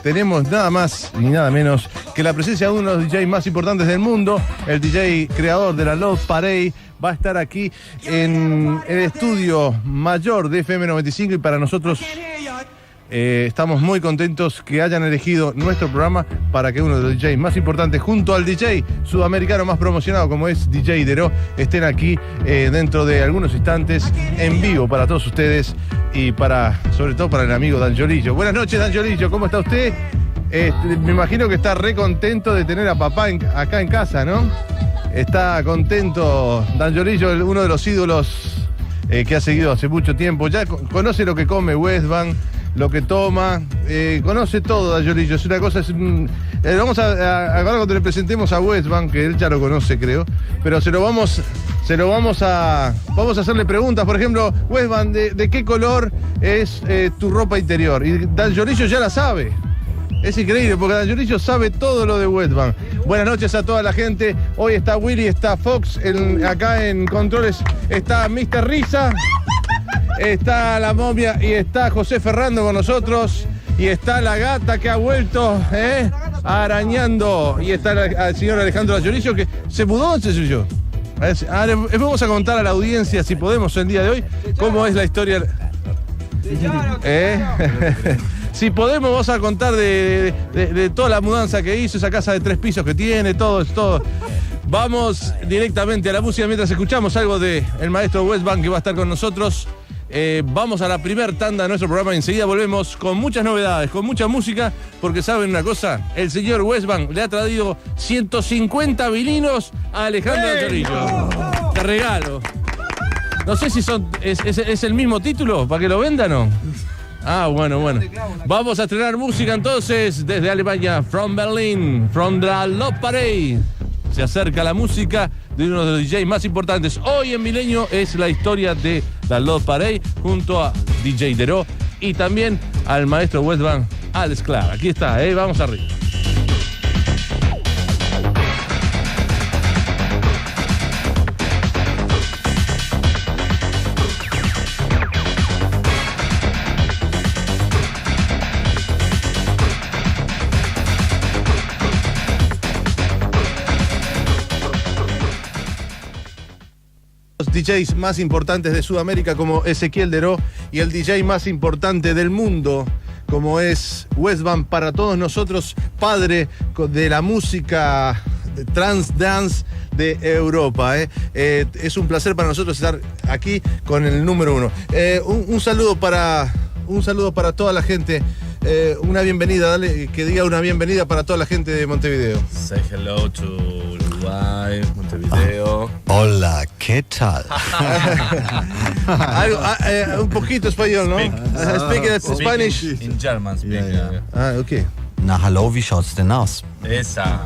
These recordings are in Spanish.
tenemos nada más ni nada menos que la presencia de uno de los DJs más importantes del mundo, el DJ creador de la Love Parade. Va a estar aquí en el estudio mayor de FM 95 y para nosotros estamos muy contentos que hayan elegido nuestro programa para que uno de los DJs más importantes, junto al DJ sudamericano más promocionado como es DJ Dero, estén aquí dentro de algunos instantes en vivo para todos ustedes y sobre todo para el amigo dangiolillo. Buenas noches, dangiolillo, ¿cómo está usted? Me imagino que está re contento de tener a papá acá en casa, ¿no? Está contento dangiolillo, uno de los ídolos que ha seguido hace mucho tiempo. Ya conoce lo que come Westbam, lo que toma, conoce todo dangiolillo. Es una cosa, vamos ahora cuando le presentemos a Westbam, que él ya lo conoce, creo, pero vamos a hacerle preguntas. Por ejemplo, Westbam, ¿de qué color es tu ropa interior? Y dangiolillo ya la sabe. Es increíble porque dangiolillo sabe todo lo de Westbam. Buenas noches a toda la gente. Hoy está Willy, está Fox, acá en controles está Mr. Risa, está la momia y está José Ferrando con nosotros. Y está la gata que ha vuelto arañando. Y está el señor Alejandro dangiolillo que se mudó, ¿se suyo? Vamos a contar a la audiencia, si podemos, el día de hoy, cómo es la historia. Si podemos, vamos a contar de toda la mudanza que hizo, esa casa de 3 pisos que tiene, todo. Vamos directamente a la música mientras escuchamos algo del maestro Westbam que va a estar con nosotros. Vamos a la primer tanda de nuestro programa y enseguida volvemos con muchas novedades, con mucha música, porque ¿saben una cosa? El señor Westbam le ha traído 150 vinilos a Alejandro dangiolillo. Te regalo. No sé si es el mismo título, ¿para que lo vendan o no? Ah, bueno. Vamos a estrenar música entonces desde Alemania, from Berlin, from the Love Parade. Se acerca la música de uno de los DJs más importantes. Hoy en Milenio es la historia de la Love Parade junto a DJ Dero y también al maestro Westbam, Alex Clark. Aquí está, vamos arriba. DJs más importantes de Sudamérica como Ezequiel Dero y el DJ más importante del mundo como es Westbam, para todos nosotros, padre de la música trans dance de Europa. Es un placer para nosotros estar aquí con el número 1. Un saludo para toda la gente. Una bienvenida, dale, que diga una bienvenida para toda la gente de Montevideo. Say hello to Uruguay, Montevideo. Hola, ¿qué tal? Un poquito español, ¿no? Speak Spanish. In German speaking. Ok. Na, hallo, wie schaut's denn aus? Esa.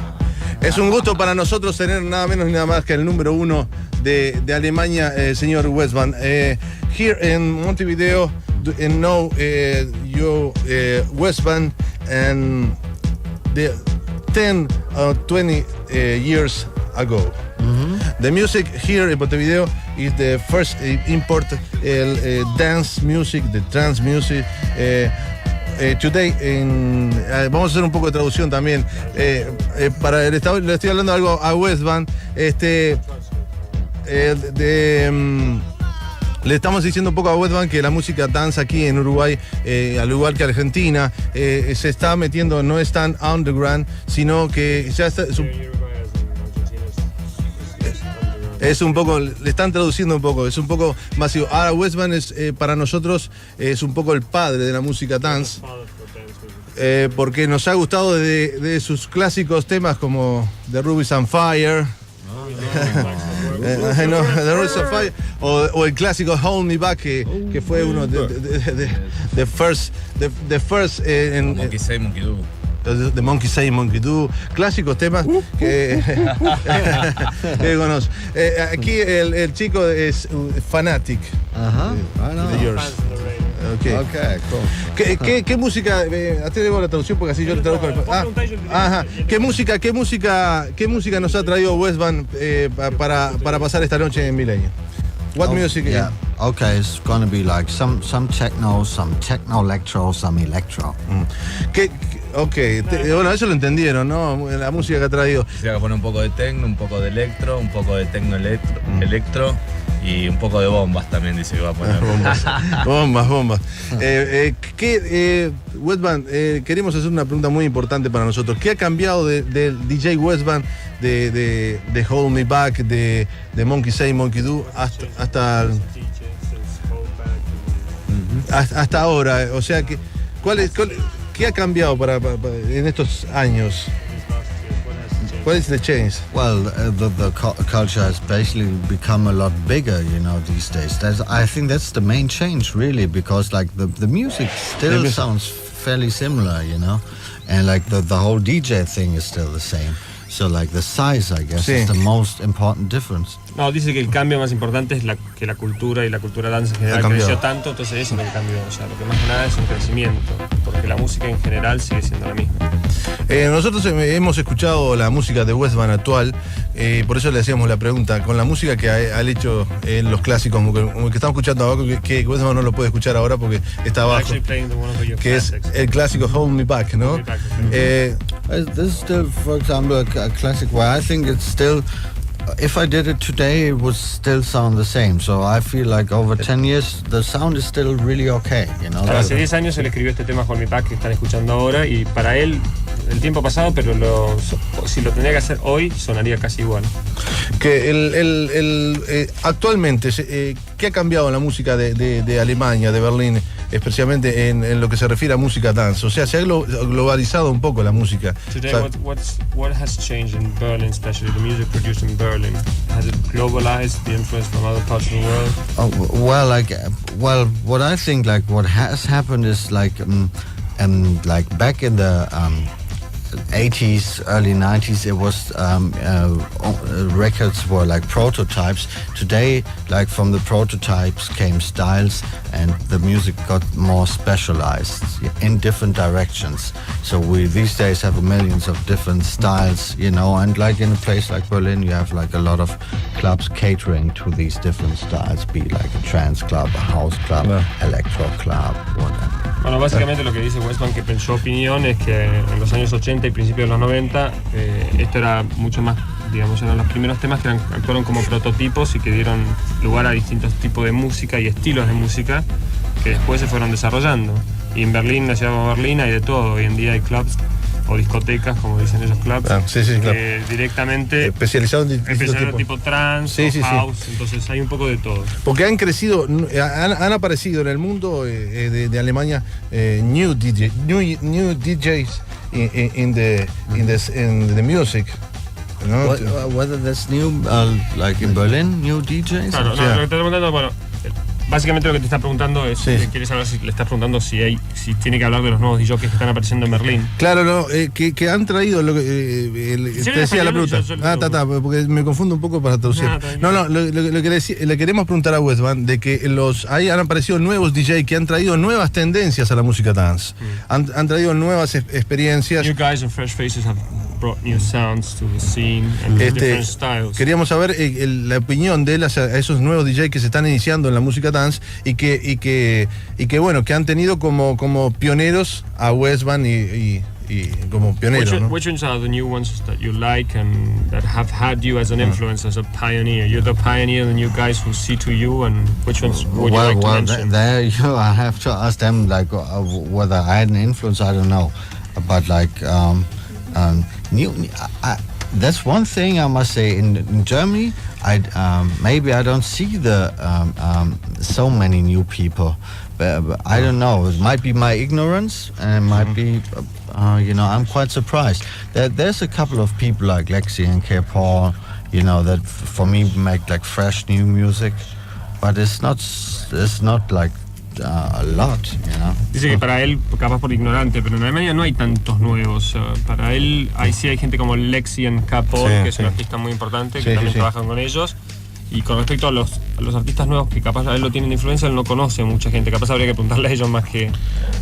Es un gusto para nosotros tener nada menos ni nada más que el número 1 de Alemania, señor Westbam. Here in Montevideo, and now you Westbam, and the 10 or 20 years ago. The music here in Montevideo is the first import dance music, the trance music. Today, vamos a hacer un poco de traducción también. Le estoy hablando algo a Westbam. Le estamos diciendo un poco a Westbam que la música dance aquí en Uruguay, al igual que Argentina, se está metiendo, no es tan underground, sino que ya está. Es un poco, le están traduciendo un poco, es un poco masivo. Ahora Westbam para nosotros es un poco el padre de la música dance, porque nos ha gustado de sus clásicos temas como The Rubies and Fire, The Rubies and Fire, o el clásico Hold Me Back, que fue uno de first Monkey Say, Monkey Do. De Monkey Say, Monkey Do, clásicos temas que conozco. Aquí el chico es fanatic. De yours. Okay, cool. ¿Qué música? A ti le hago la traducción porque así yo le traduzco. ¿Qué música nos ha traído Westbam para pasar esta noche en Milenio? What music? Yeah. Okay, it's gonna be like some techno, some techno electro, some electro. Ok, bueno, eso lo entendieron, ¿no? La música que ha traído. Se va a poner un poco de techno, un poco de electro, un poco de techno electro y un poco de bombas también dice que va a poner. bombas. Westbam, queremos hacer una pregunta muy importante para nosotros. ¿Qué ha cambiado del DJ Westbam, de Hold Me Back, de Monkey Say, Monkey Do, hasta ahora? O sea, ¿qué ha cambiado en estos años? What is the change? Well, the culture has basically become a lot bigger, these days. I think that's the main change, really, because like the music still sounds fairly similar, and like the whole DJ thing is still the same. So like the size, I guess, is the most important difference. No, dice que el cambio más importante es que la cultura y la cultura dance en general creció tanto, entonces eso es lo que cambió. O sea, lo que más que nada es un crecimiento, porque la música en general sigue siendo la misma. Nosotros hemos escuchado la música de Westbam actual, por eso le hacíamos la pregunta, con la música que ha hecho en los clásicos, como que estamos escuchando abajo, que Westbam no lo puede escuchar ahora porque está abajo, que es el clásico Hold Me Back, ¿no? This is still, for example, a classic where I think it's still, if I did it today, it would still sound the same. So I feel like over 10 years, the sound is still really okay, Hace 10 años él escribió este tema Hold Me Back que están escuchando ahora y para él, el tiempo pasado, pero si lo tendría que hacer hoy, sonaría casi igual. Que actualmente, ¿qué ha cambiado en la música de Alemania, de Berlín, especialmente en lo que se refiere a música dance? O sea, se ha globalizado un poco la música. Today, what has changed in Berlin, especially the music produced in Berlin? Has it globalized the influence from other parts of the world? What I think, like, what has happened is like back in the 80s, early 90s, it was records were like prototypes. Today, like from the prototypes came styles, and the music got more specialized in different directions. So we these days have millions of different styles, and like in a place like Berlin, you have like a lot of clubs catering to these different styles, be like a trance club, a house club, electro club, whatever. Bueno, básicamente lo que dice Westbam, que en su opinión es que en los años 80 y principios de los 90 esto era mucho más, digamos, eran los primeros temas que actuaron como prototipos y que dieron lugar a distintos tipos de música y estilos de música que después se fueron desarrollando. Y en Berlín, en la ciudad de Berlín, hay de todo. Hoy en día hay clubs o discotecas, como dicen esos clubs, directamente especializados en distintos tipo trance, house, entonces hay un poco de todo. Porque han crecido, han aparecido en el mundo de Alemania new DJs in the music. ¿No? Whether there's new, like in Berlin, new DJs? Claro, lo que te estoy preguntando, bueno, básicamente lo que te está preguando es, quieres saber si le estás preguntando si tiene que hablar de los nuevos DJs que están apareciendo en Berlín. Claro, no, que han traído lo que te decía la pregunta. Porque me confundo un poco para traducir. Lo que le queremos preguntar a Westbam, de que ahí han aparecido nuevos DJs que han traído nuevas tendencias a la música dance. Han traído nuevas experiencias. New guys and fresh faces have brought new sounds to the scene and different styles. Queríamos saber la opinión de él a esos nuevos DJs que se están iniciando en la música dance y que bueno, que han tenido como pioneros a Westbam y como pioneros. Which ones are the new ones that you like and that have had you as an influence, as a pioneer? You're the pioneer, the new guys who see to you, and which ones would you like to mention? There I have to ask them, like, whether I had an influence, I don't know, but like that's one thing I must say. In Germany, maybe I don't see so many new people, but I don't know. It might be my ignorance, and it might be, I'm quite surprised. There's a couple of people like Lexi and K. Paul, that for me make like fresh new music, but it's not like a lot, Dice que para él, capaz por ignorante, pero en Alemania no hay tantos nuevos. Para él sí hay gente como Lexi and K. Paul, que es un artista muy importante, que también trabajan con ellos. Y con respecto a los artistas nuevos que capaz a él lo tienen de influencia, él no conoce mucha gente. Capaz habría que preguntarle a ellos más que...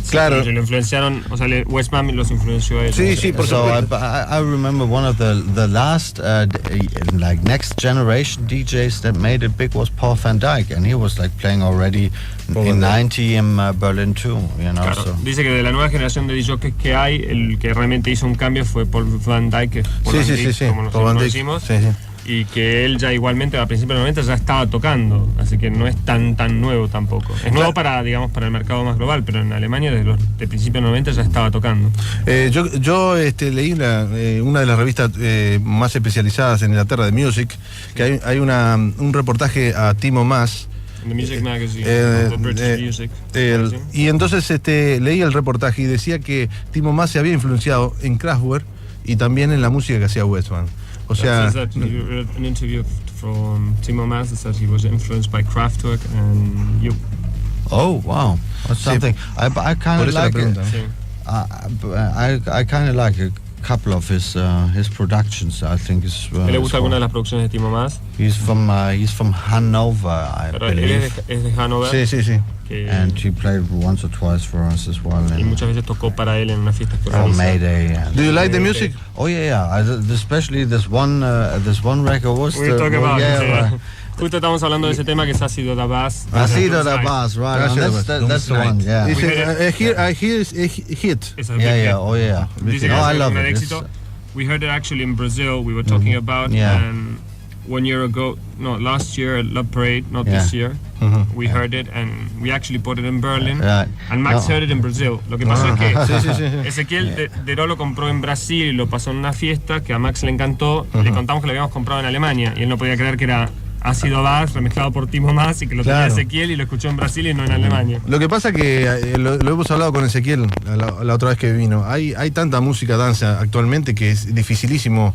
Claro. Si lo influenciaron, o sea, Westbam los influenció a ellos. Sí, sí, por So supuesto. I remember one of the last like next generation DJs that made it big was Paul van Dyk, and he was like playing already in 90 in Berlin too, you know. Claro. So. Dice que de la nueva generación de DJs que hay, el que realmente hizo un cambio fue Paul van Dyk, que es Paul Van Dyk, Sí. como Paul Van nosotros Dyk. decimos. Sí, sí. Y que él ya igualmente a principios de los 90 ya estaba tocando, así que no es tan nuevo tampoco. Es nuevo para el mercado más global, pero en Alemania desde principios de los 90 ya estaba tocando. Yo leí una de las revistas más especializadas en Inglaterra de Music, que hay un reportaje a Timo Maas. En The Music Magazine, the British Music Magazine. Y entonces leí el reportaje y decía que Timo Maas se había influenciado en Kraftwerk y también en la música que hacía Westbam. O sea, an interview from Timo Maas that he was influenced by Kraftwerk and you. Oh wow, that's something. I kind of like it. Sí. I kind of like a couple of his productions. I think is. ¿Le gusta alguna de las producciones de Timo Maas? He's from Hanover, I Pero él believe. es de Hanover. sí. And he played once or twice for us as well. Y muchas veces tocó para él en una fiesta que For organiza. Mayday. Do you like the music? Oh yeah. Especially this one record was We talk about yeah. it. Justo estamos hablando de ese tema que es Ácido da Bass. Ácido da Bass, right? And that's the one. Yeah. I hear it's a hit. It's a big hit. Yeah. Oh yeah. Dice que No, I es love un it. éxito. We heard it actually in Brazil. We were talking about and 1 year ago, no, last year at Love Parade, not this year. We heard it and we actually put it in Berlin. Right. And Max heard it in Brazil. Lo que pasó es que Sí. Ezequiel Dero lo compró en Brasil y lo pasó en una fiesta que a Max le encantó. Le contamos que lo habíamos comprado en Alemania y él no podía creer que era Ácido Bass remezclado por Timo Maas y que lo tenía Ezequiel y lo escuchó en Brasil y no en Alemania. Lo que pasa que lo hemos hablado con Ezequiel la otra vez que vino. Hay tanta música dance actualmente que es dificilísimo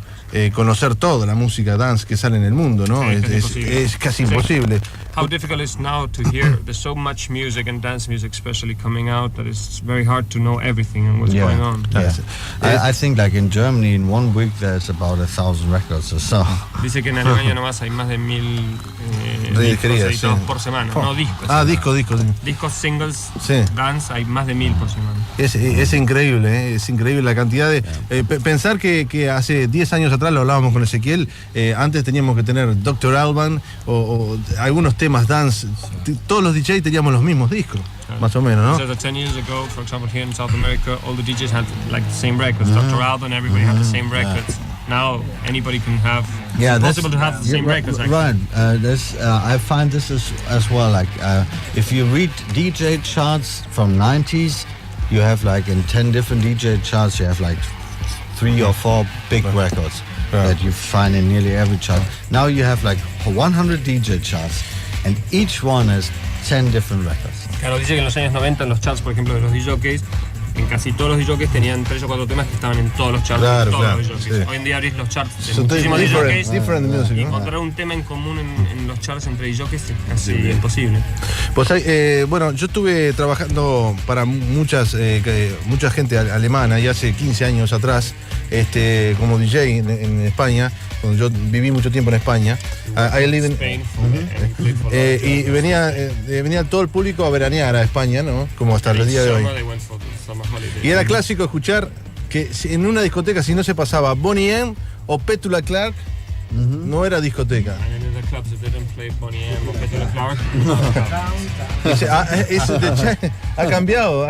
conocer toda la música dance que sale en el mundo, ¿no? Sí, es casi imposible. How difficult it is now to hear. There's so much music and dance music especially coming out that it's very hard to know everything and what's going on. Yeah. I think like in Germany in 1 week there's about 1,000 records or so. Dice que en Alemania nomás hay más de 1,000 discos editados por semana. No, discos. Discos. Discos singles, Sí. dance, hay más de 1,000 por semana. Es increíble, es increíble la cantidad de... pensar que hace 10 años atrás, lo hablábamos con Ezequiel, antes teníamos que tener Dr. Alban o algunos temas dance, todos los DJs teníamos los mismos discos, más o menos, ¿no? So 10 years ago, for example, here in South America, all the DJs had like the same records. Dr. Alban, everybody had the same records. Now anybody can have. Yeah, it's that's possible to have the same records. Actually. Right. I find this as well. Like if you read DJ charts from 90s, you have like in 10 different DJ charts, you have like 3 or 4 big records that you find in nearly every chart. Now you have like 100 DJ charts, and each one has 10 different records. Claro, dice que en los años 90 en los charts, por ejemplo, de los DJs, en casi todos los DJs tenían 3 o 4 temas que estaban en todos los charts. Claro, de todos claro, los DJs. sí. Hoy en día abrís los charts de So muchísimos DJs. different music, Y ¿no? encontrar un tema en común en los charts entre DJs es casi imposible. Pues bueno, yo estuve trabajando para mucha gente alemana y hace 15 años atrás como DJ en España, cuando yo viví mucho tiempo en España. I live in- Spain, y venía todo el público a veranear a España, ¿no? Como hasta el día de hoy. Y era clásico escuchar que en una discoteca, si no se pasaba Bonnie M o Petula Clark, no era discoteca. Ha cambiado,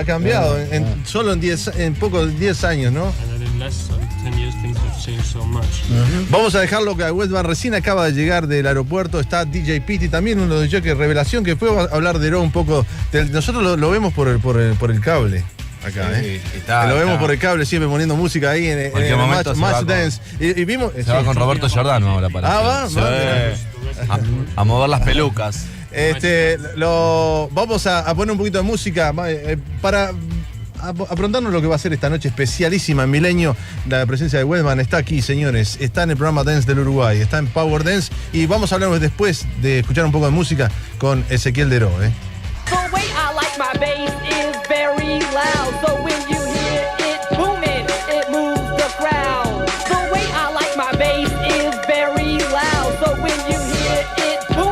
solo en 10 años, ¿no? Vamos a dejarlo que a Westbam recién acaba de llegar del aeropuerto, está DJ Pity, también uno de ellos que revelación, que fue a hablar de Dero un poco. Nosotros lo vemos por el cable. Acá, lo vemos por el cable siempre poniendo música ahí en el Match Dance. Y vimos. Se va con Roberto Giordano ahora para. A mover las pelucas. Vamos a poner un poquito de música para afrontarnos lo que va a ser esta noche especialísima en Milenio. La presencia de Westbam está aquí, señores. Está en el programa Dance del Uruguay, está en Power Dance. Y vamos a hablar después de escuchar un poco de música con Ezequiel Dero. The way I like my bass is very loud. So when you hear it booming, it moves the crowd. The way I like my bass is very loud. So when you hear it booming,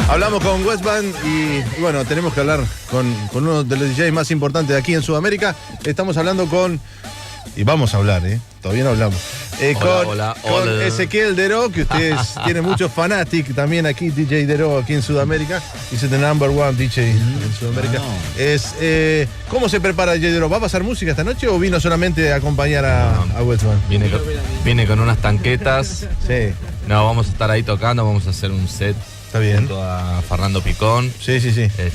Hablamos con Westbam y bueno, tenemos que hablar con uno de los DJs más importantes de aquí en Sudamérica. Estamos hablando con... Y vamos a hablar, todavía no hablamos. Con Ezequiel Dero, que ustedes tienen muchos fanáticos también aquí, DJ Dero aquí en Sudamérica. Dice the number one DJ en Sudamérica. ¿Cómo se prepara DJ Dero? ¿Va a pasar música esta noche o vino solamente a acompañar a Westbam? Viene con unas tanquetas. Sí. No, vamos a estar ahí tocando, vamos a hacer un set. Está bien. Junto a Fernando Picón. Sí.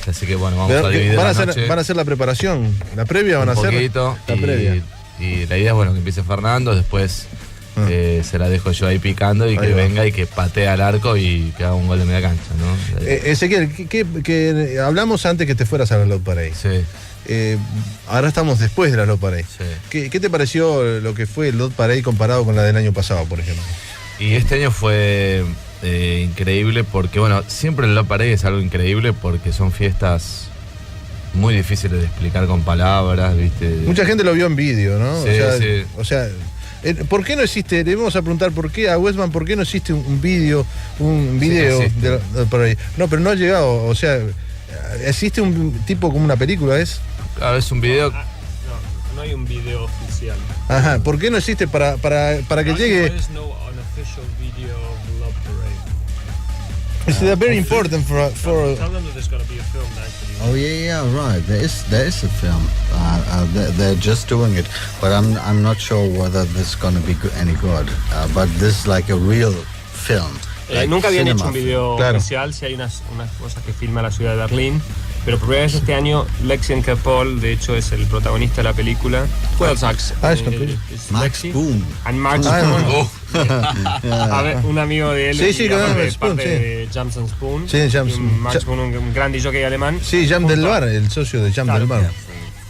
Así que bueno, vamos a dividir la noche. Van a hacer la preparación. ¿La previa van a hacer? Un poquito. La previa. Y la idea es bueno que empiece Fernando, después se la dejo yo ahí picando y que venga y que patee al arco y que haga un gol de media cancha, ¿no? Ezequiel, que hablamos antes que te fueras a la Love Parade. Sí. Ahora estamos después de la Love Parade. Sí. ¿Qué te pareció lo que fue el Love Parade comparado con la del año pasado, por ejemplo? Y este año fue increíble porque, bueno, siempre el Love Parade es algo increíble porque son fiestas muy difíciles de explicar con palabras, ¿viste? Mucha gente lo vio en vídeo, ¿no? Sí, o sea, ¿por qué no existe? Le vamos a preguntar por qué a Westbam, ¿por qué no existe un video de la Parade? No, pero no ha llegado, o sea, existe un tipo como una película, ¿es? Claro, es un video. no hay un video oficial. Ajá, ¿por qué no existe para que llegue? There is no unofficial video of Love Parade. It's very important for Tell them that there's going to be a film actually. Oh yeah, right. There is a film. They're just doing it, but I'm not sure whether this is going to be any good. But this is like a real film. Like Nunca habían hecho cinema un video Claro. oficial, sí hay unas cosas que filma la ciudad de Berlín, pero por primera vez este año Lexi Paul, de hecho, es el protagonista de la película. Max, Max Lexi, Boom. and Max bueno. A ver, un amigo de él, Sí, y claro, aparte Spoon, parte de Jams and Spoon, Sí, Jams- y Max Boone, un gran DJ alemán. Sí, Jam del Bar, el socio de Jam Claro. del Bar.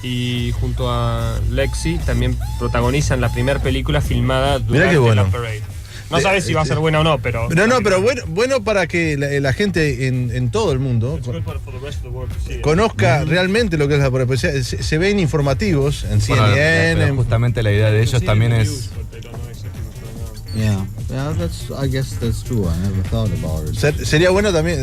Y junto a Lexi también protagonizan la primera película filmada durante qué bueno. Love Parade. No sabes si va a ser buena o no, pero... Pero bueno para que la gente en todo el mundo It's good for the rest of the world to see it. conozca realmente lo que es la Parade. Pues se ven informativos en Bueno, CNN. pero justamente la idea de ellos también es... Yeah, I guess that's true. I never thought about it. Sería bueno también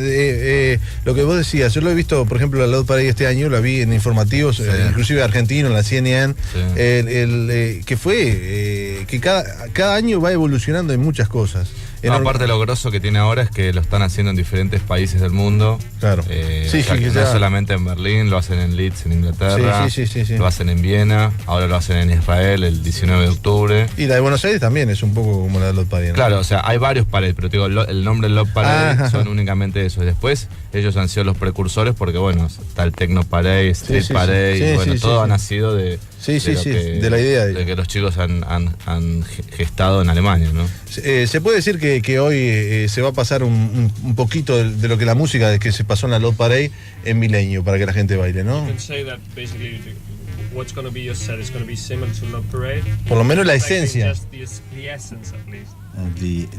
lo que vos decías. Yo lo he visto, por ejemplo, la Love Parade este año, la vi en informativos, inclusive argentino, en la CNN, Sí. que fue que cada año va evolucionando en muchas cosas. No, aparte lo grosso que tiene ahora es que lo están haciendo en diferentes países del mundo. Claro. Sí, Sí, que que no ya- solamente en Berlín, lo hacen en Leeds, en Inglaterra. Sí. Lo hacen en Viena, ahora lo hacen en Israel el 19 de octubre. Y la de Buenos Aires también es un poco como la de Love Parade, ¿no? Claro, o sea, hay varios parades, pero te digo, el nombre Love Parade Ajá. son únicamente eso. Y después ellos han sido los precursores porque, bueno, está el Techno Parade, Street sí, Parade, sí. y Sí, bueno, sí, todo sí, ha sí. nacido de De la idea de que los chicos han gestado en Alemania, ¿no? Se puede decir que hoy se va a pasar un poquito de lo que la música de que se pasó en la Love Parade en Milenio para que la gente baile, ¿no? You can say that basically what's going to be your set is going to be similar to Love Parade. Por lo menos la Expecting esencia. Just the essence at least.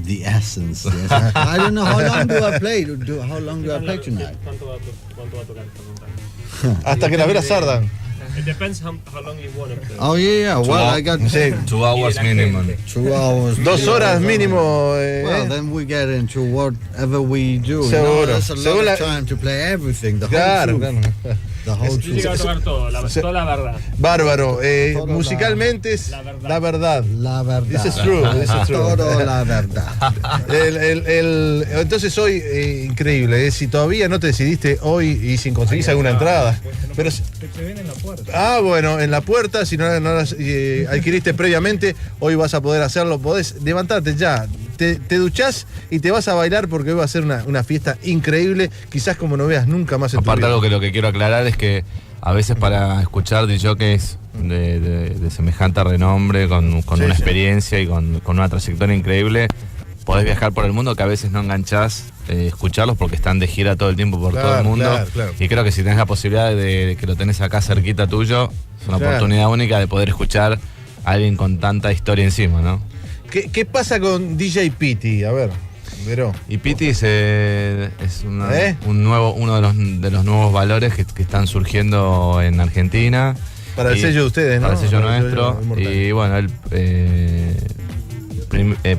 The essence. Yes. I don't know how long do I play. How long do I play tonight? ¿Cuánto va a tocar? Preguntan. Hasta que las velas ardan. It depends how long you want to play. Oh yeah. Well, I got Sí. 2 hours la minimum. gente. 2 hours. 2 horas mínimo. Well, then we get into whatever we do. Seguro. That's a lot Según la- of time to play everything. The whole Claro, truth. claro. The whole Yo truth. llegué a tocar todo, toda la verdad. Bárbaro. Todo Musicalmente es la verdad. la verdad. La verdad. This is true. This is true. Todo la verdad. Entonces hoy, increíble, si todavía no te decidiste hoy y si conseguís alguna entrada. Pero, Te ven en la puerta. bueno, en la puerta, si no las adquiriste previamente, hoy vas a poder hacerlo. Podés levantarte ya, te duchás y te vas a bailar porque hoy va a ser una fiesta increíble, quizás como no veas nunca más en tu Aparte, vida. algo que lo que quiero aclarar es que a veces para escuchar DJs de semejante renombre, con Sí, una sí. experiencia y con una trayectoria increíble, podés viajar por el mundo que a veces no enganchás escucharlos porque están de gira todo el tiempo por todo el Claro, mundo. claro. Y creo que si tenés la posibilidad de que lo tenés acá cerquita tuyo, es una Claro. oportunidad única de poder escuchar a alguien con tanta historia encima, ¿no? ¿Qué pasa con DJ Pity? A ver, Dero. Y Pity es uno de los nuevos valores que están surgiendo en Argentina. Para el Y- sello de ustedes, ¿no? Para el sello Para el nuestro. sello Inmortal. Y bueno, él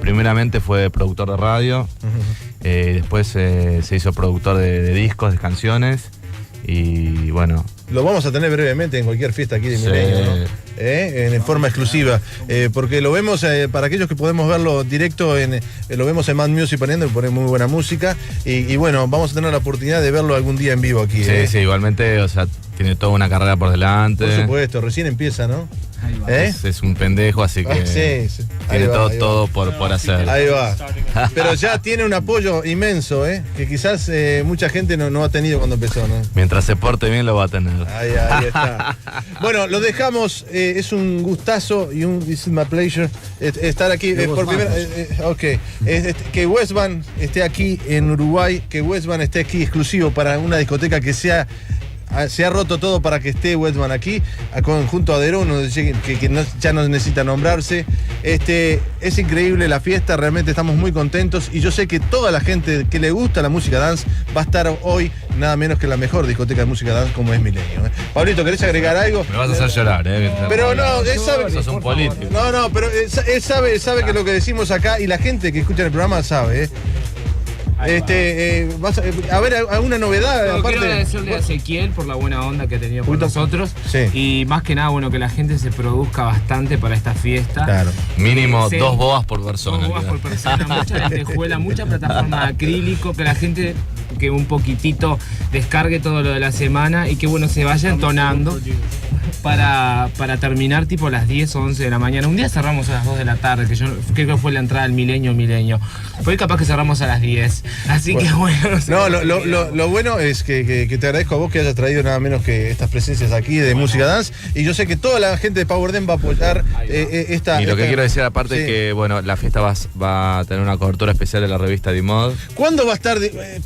primeramente fue productor de radio, después se hizo productor de discos, de canciones. Y bueno, Lo vamos a tener brevemente en cualquier fiesta aquí de Sí. Milenio, ¿no? En forma exclusiva. Porque lo vemos, para aquellos que podemos verlo directo, lo vemos en Mad Music poniendo muy buena música. Y bueno, vamos a tener la oportunidad de verlo algún día en vivo aquí. sí, igualmente, o sea, tiene toda una carrera por delante. Por supuesto, recién empieza, ¿no? ¿Eh? Es un pendejo, así que Sí. Ahí tiene va, ahí va. todo por hacer. Ahí va. Pero ya tiene un apoyo inmenso, que quizás mucha gente no ha tenido cuando empezó, ¿no? Mientras se porte bien lo va a tener. Ahí está. Bueno, lo dejamos. Es un gustazo y this is my pleasure estar aquí por primera que Westbam esté aquí en Uruguay, que Westbam esté aquí exclusivo para una discoteca que se ha roto todo para que esté Westbam aquí, junto a Dero, ya no necesita nombrarse. Es increíble la fiesta, realmente estamos muy contentos y yo sé que toda la gente que le gusta la música dance va a estar hoy nada menos que la mejor discoteca de música dance como es Milenio. Pablito, ¿querés agregar algo? Me vas a hacer llorar, Pero no, él sabe. Sos un político. No, pero él sabe que lo que decimos acá y la gente que escucha el programa sabe. A ver, ¿alguna novedad? Quiero Aparte, agradecerle a Ezequiel por la buena onda que ha tenido con nosotros. Sí. Y más que nada, bueno, que la gente se produzca bastante para esta fiesta. Claro. Mínimo Sí. 2 boas por persona. 2 boas por persona, mucha lentejuela, mucha plataforma de acrílico, que la gente que un poquitito descargue todo lo de la semana y que bueno, se vaya entonando para terminar tipo a las 10 o 11 de la mañana. Un día cerramos a las 2 de la tarde, que yo creo que fue la entrada del milenio. Fue capaz que cerramos a las 10. Así que bueno. No, lo bueno es que te agradezco a vos que hayas traído nada menos que estas presencias aquí de música dance. Y yo sé que toda la gente de Power Dance va a apoyar esta. Y lo que quiero decir aparte sí. es que, bueno, la fiesta va a tener una cobertura especial de la revista Dimod. ¿Cuándo va a estar,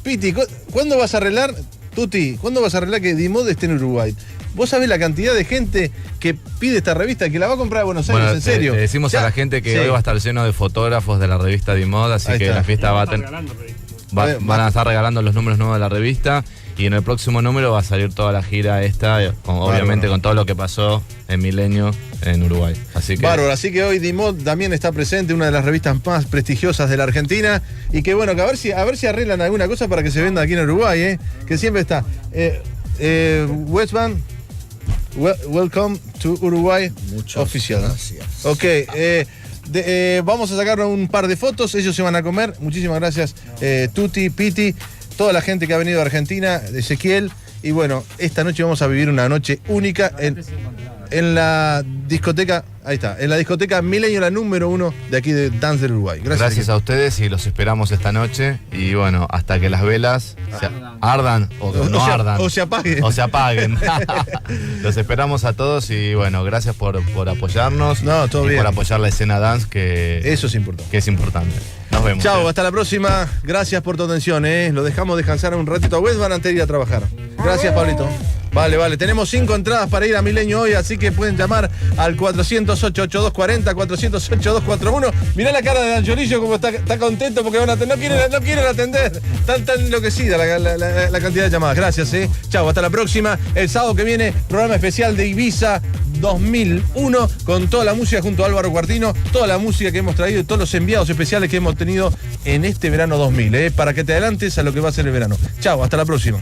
Piti, cuándo vas a arreglar, Tuti, cuándo vas a arreglar que Dimod esté en Uruguay? Vos sabés la cantidad de gente que pide esta revista, que la va a comprar a Buenos Aires, Bueno, en serio. Te decimos Ya, a la gente que sí. hoy va a estar lleno de fotógrafos de la revista Dimod, así Ahí que está. la fiesta va a tener. Van a estar regalando los números nuevos de la revista y en el próximo número va a salir toda la gira esta, obviamente con todo lo que pasó en Milenio en Uruguay. Así que Bárbaro, así que hoy Dimod también está presente, una de las revistas más prestigiosas de la Argentina, y que bueno, que a ver si arreglan alguna cosa para que se venda aquí en Uruguay, que siempre está. Westbam, welcome to Uruguay. Muchas Oficial. gracias. Ok, vamos a sacar un par de fotos, ellos se van a comer. Muchísimas gracias, Tuti, Piti, toda la gente que ha venido a Argentina, Ezequiel. Y bueno, esta noche vamos a vivir una noche única en la discoteca, ahí está, en la discoteca Milenio, la número 1 de aquí de Dance del Uruguay. gracias a ustedes y los esperamos esta noche. Y bueno, hasta que las velas ardan o no ardan. O se apaguen. O se apaguen. Los esperamos a todos y bueno, gracias por apoyarnos. No, todo y bien. por apoyar la escena dance Eso es importante. que es importante. Nos vemos. Chao, hasta la próxima. Gracias por tu atención. Lo dejamos descansar un ratito a Westbam antes de ir a trabajar. Gracias, Pablito. Vale. Tenemos 5 entradas para ir a Milenio hoy, así que pueden llamar al 408-8240, 408-241. Mirá la cara de dangiolillo como está contento porque no quieren atender. Tan enloquecida la cantidad de llamadas. Gracias, Chao, hasta la próxima. El sábado que viene, programa especial de Ibiza 2001 con toda la música junto a Álvaro Cuartino, toda la música que hemos traído y todos los enviados especiales que hemos tenido en este verano 2000, para que te adelantes a lo que va a ser el verano. Chao, hasta la próxima.